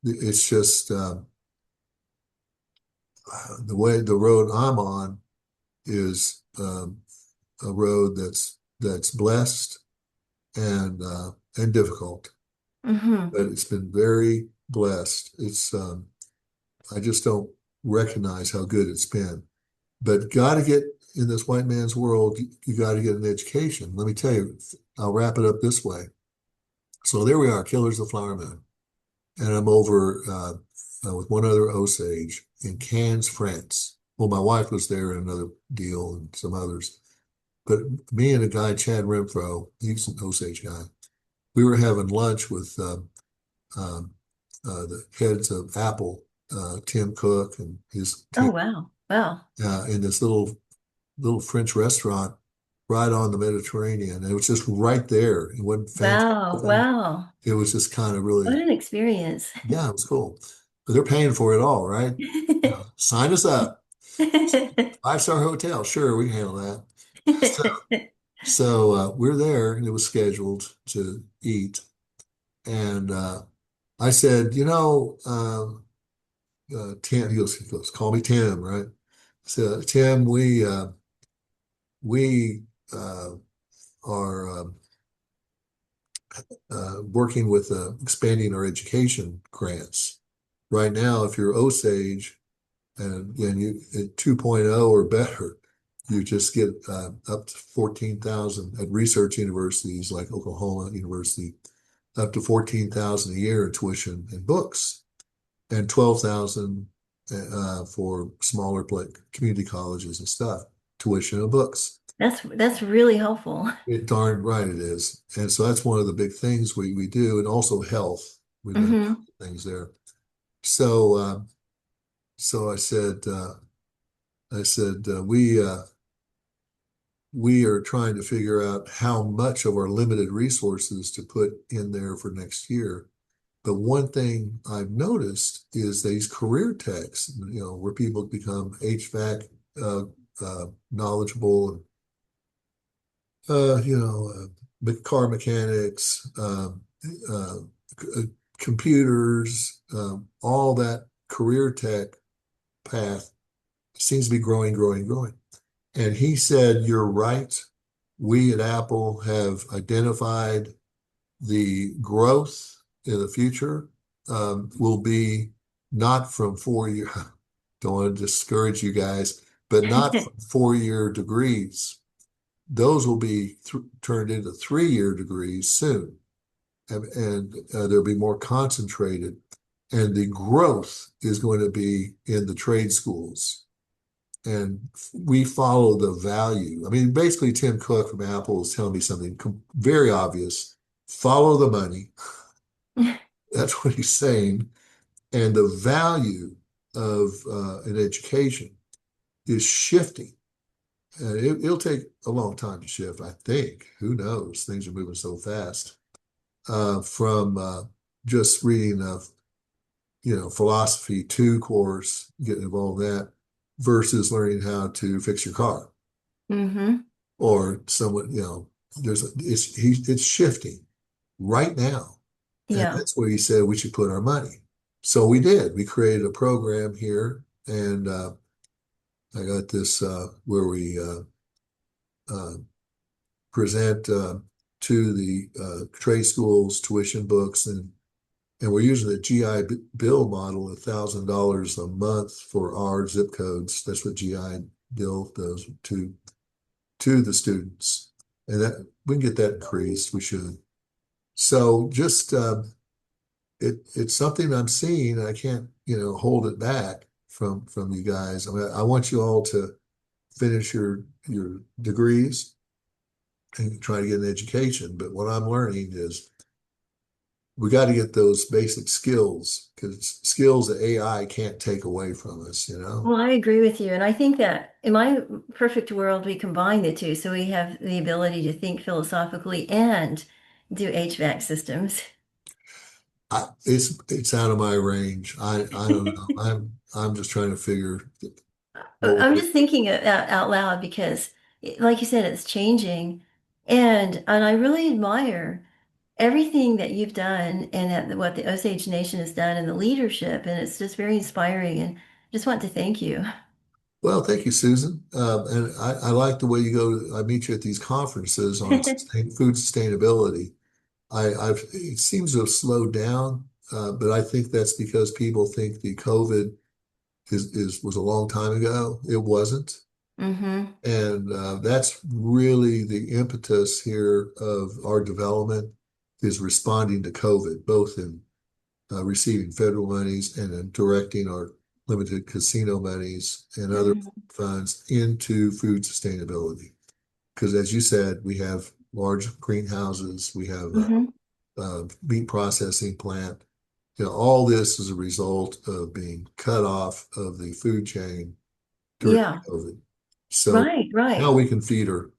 it's just the road I'm on is a road that's blessed and difficult, Hmm. but it's been very blessed. I just don't recognize how good it's been. But got to get in this white man's world, you got to get an education. Let me tell you, I'll wrap it up this way. So there we are, Killers of the Flower Moon. And I'm over with one other Osage in Cannes, France. Well, my wife was there in another deal and some others. But me and a guy, Chad Renfro, he's an Osage guy, we were having lunch with um, the heads of Apple, Tim Cook and his Oh, team, wow. Wow. in this little French restaurant right on the Mediterranean. And it was just right there. It wasn't fancy. Wow. Wow. It was just kind of What really, an experience. yeah, it was cool. But they're paying for it all, right? Sign us up. 5-star hotel. Sure, we can handle that. So we're there and it was scheduled to eat. And I said, Tim, he goes, call me Tim, right? So Tim, we are working with expanding our education grants. Right now, if you're Osage and you at 2.0 or better, you just get up to 14,000 at research universities like Oklahoma University, up to 14,000 a year in tuition and books, and 12,000 for smaller community colleges and stuff, tuition and books. That's really helpful. It darn right it is. And so that's one of the big things we do, and also health. We've got Hmm. things there. So so I said we are trying to figure out how much of our limited resources to put in there for next year. But one thing I've noticed is these career techs, where people become HVAC knowledgeable, car mechanics, uh, computers, all that career tech path seems to be growing, growing, growing. And he said, you're right. We at Apple have identified the growth in the future will be not from 4 year, don't want to discourage you guys, but not from 4 year degrees. Those will be turned into 3 year degrees soon. And they'll be more concentrated. And the growth is going to be in the trade schools. and we follow the value. I mean, basically, Tim Cook from Apple is telling me something very obvious. Follow the money. That's what he's saying. And the value of an education is shifting. And it'll take a long time to shift, I think. Who knows? Things are moving so fast. From just reading a philosophy two course, getting involved in that, versus learning how to fix your car Mm-hmm. or someone, it's shifting right now. And Yeah. that's where he said we should put our money. So we did. We created a program here, and I got this where we uh, present to the trade schools tuition books, and we're using the GI Bill model, $1,000 a month for our zip codes. That's what GI Bill does to the students, and that we can get that increased. We should. So just it's something I'm seeing. And I can't hold it back from you guys. I mean, I want you all to finish your degrees and try to get an education. But what I'm learning is we got to get those basic skills because skills that AI can't take away from us, you know? Well, I agree with you. And I think that in my perfect world, we combine the two. So we have the ability to think philosophically and do HVAC systems. It's out of my range. I don't know. I'm just trying to figure what I'm we're just thinking out loud because, like you said, it's changing. And I really admire everything that you've done and what the Osage Nation has done and the leadership. And it's just very inspiring. And just want to thank you. well, thank you, Susan. And I like the way you go. I meet you at these conferences on food sustainability. It seems to have slowed down, but I think that's because people think the COVID was a long time ago. It wasn't. Mm-hmm. And that's really the impetus here of our development is responding to COVID, both in receiving federal monies and in directing our limited casino monies and other Mm-hmm. funds into food sustainability. Because as you said, we have large greenhouses, we have Mm-hmm. a meat processing plant. All this is a result of being cut off of the food chain during Yeah, COVID. So right, now right. we can feed our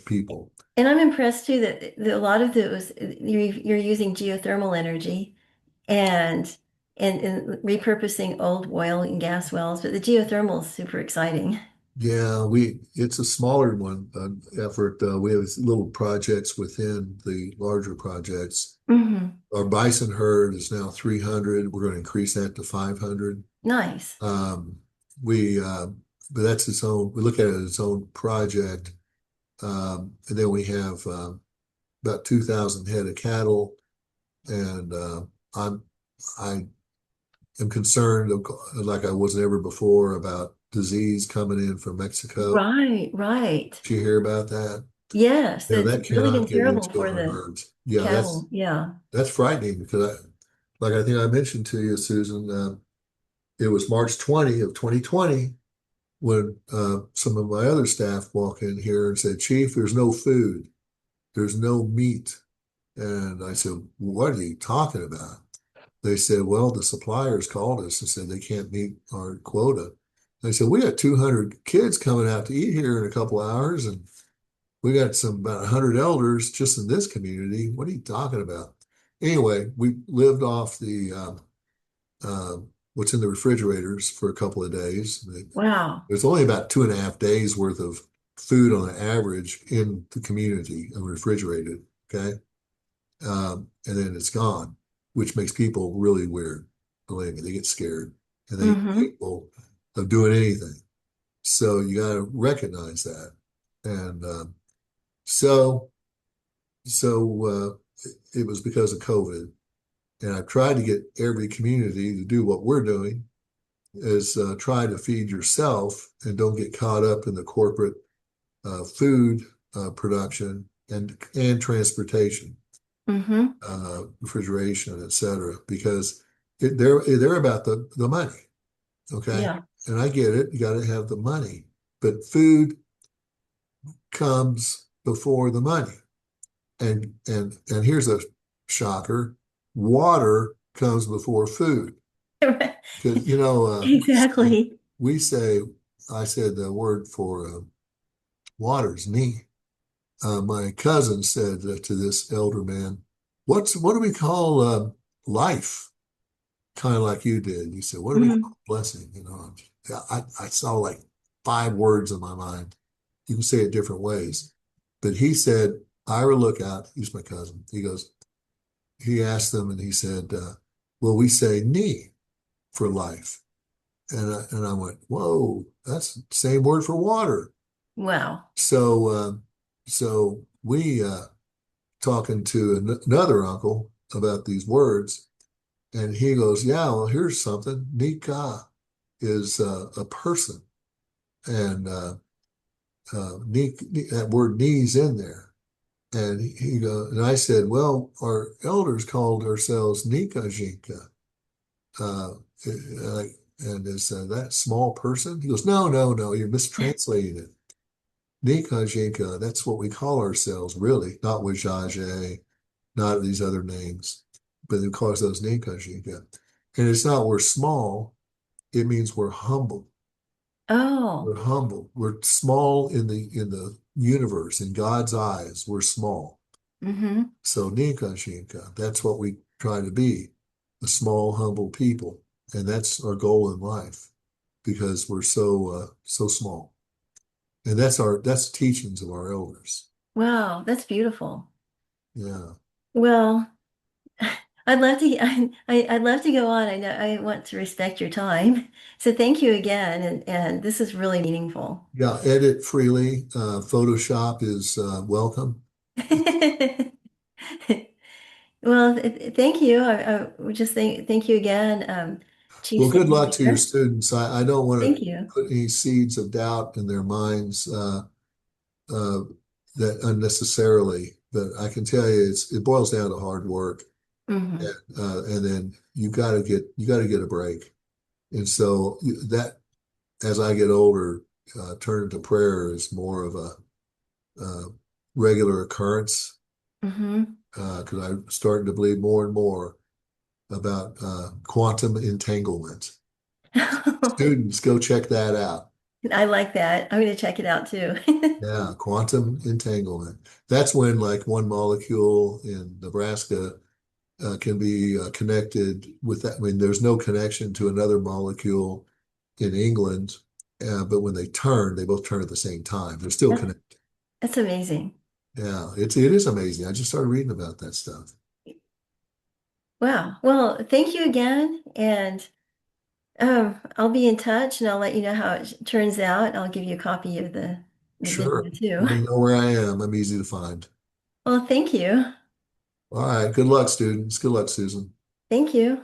people. And I'm impressed too that a lot of those you're using geothermal energy and and repurposing old oil and gas wells, but the geothermal is super exciting. Yeah, it's a smaller one effort. We have little projects within the larger projects. Hmm. Our bison herd is now 300. We're going to increase that to 500. Nice. Um, we, but that's its own. We look at it as its own project, and then we have about 2,000 head of cattle, and I'm I am concerned, like I was never before, about disease coming in from Mexico. Right, right. Did you hear about that? Yes, That it's really cannot been get terrible into for our the herds. Yeah, cattle. Yeah. that's frightening because like I think I mentioned to you, Susan, it was March 20 of 2020 when some of my other staff walk in here and said, Chief, there's no food, there's no meat. And I said, what are you talking about? They said, well, the suppliers called us and said they can't meet our quota. They said, we got 200 kids coming out to eat here in a couple hours, and we got about 100 elders just in this community. What are you talking about? Anyway, we lived off the uh, what's in the refrigerators for a couple of days. Wow. There's only about 2.5 days worth of food on an average in the community and refrigerated. Okay. And then it's gone, which makes people really weird. Believe me, they get scared and they Hmm. capable of doing anything. So you got to recognize that. And so, it was because of COVID. And I've tried to get every community to do what we're doing is try to feed yourself and don't get caught up in the corporate food production and transportation, Hmm. refrigeration, et cetera, because they're about the money. Okay. Yeah. And I get it, you got to have the money, but food comes before the money. And here's a shocker, water comes before food. Because Exactly. we say, I said the word for water is me. My cousin said to this elder man, what do we call life? Kind of like you did. You said, what do we Mhm. call blessing? I saw like 5 words in my mind. You can say it different ways. But he said, Ira Lookout, he's my cousin. He asked them and he said, well, we say knee for life. And I went, whoa, that's the same word for water. Wow. So, so we talking to another uncle about these words, and he goes, "Yeah, well, here's something. Nika is a person, and that word knees in there." And he goes, and I said, "Well, our elders called ourselves Nika Jinka, uh, like, and is that small person?" He goes, "No, no, no, you're mistranslating it. Nika Jinka, that's what we call ourselves, really, not Wazhazhe, not these other names, but they call ourselves Nika Jinka. And it's not we're small, it means we're humble. Oh. We're humble. We're small in the universe, in God's eyes, we're small. Hmm. So Nika Jinka, that's what we try to be, a small, humble people. And that's our goal in life because we're so small. And that's teachings of our elders. Wow, that's beautiful. Yeah. Well, I'd love to I'd love to go on. I know I want to respect your time. So thank you again, and this is really meaningful. Yeah, edit freely. Photoshop is welcome. Well, thank you. I would just thank you again, Chief Well, good Sandy luck to your Bear. students. I don't want to Thank you. put any seeds of doubt in their minds uh, that unnecessarily, but I can tell you it boils down to hard work, Hmm. and then you got to get a break. And so that as I get older, turn to prayer is more of a uh, regular occurrence Hmm. because I'm starting to believe more and more about quantum entanglement. Students, go check that out. I like that. I'm going to check it out too. Yeah, quantum entanglement. That's when like one molecule in Nebraska can be connected with that. I mean, there's no connection to another molecule in England, but when they both turn at the same time. They're still That's, connected. that's amazing. Yeah, it is amazing. I just started reading about that stuff. Wow. Well, thank you again, and I'll be in touch, and I'll let you know how it turns out. I'll give you a copy of the Sure. video too. You know where I am. I'm easy to find. Well, thank you. All right. Good luck, students. Good luck, Susan. Thank you.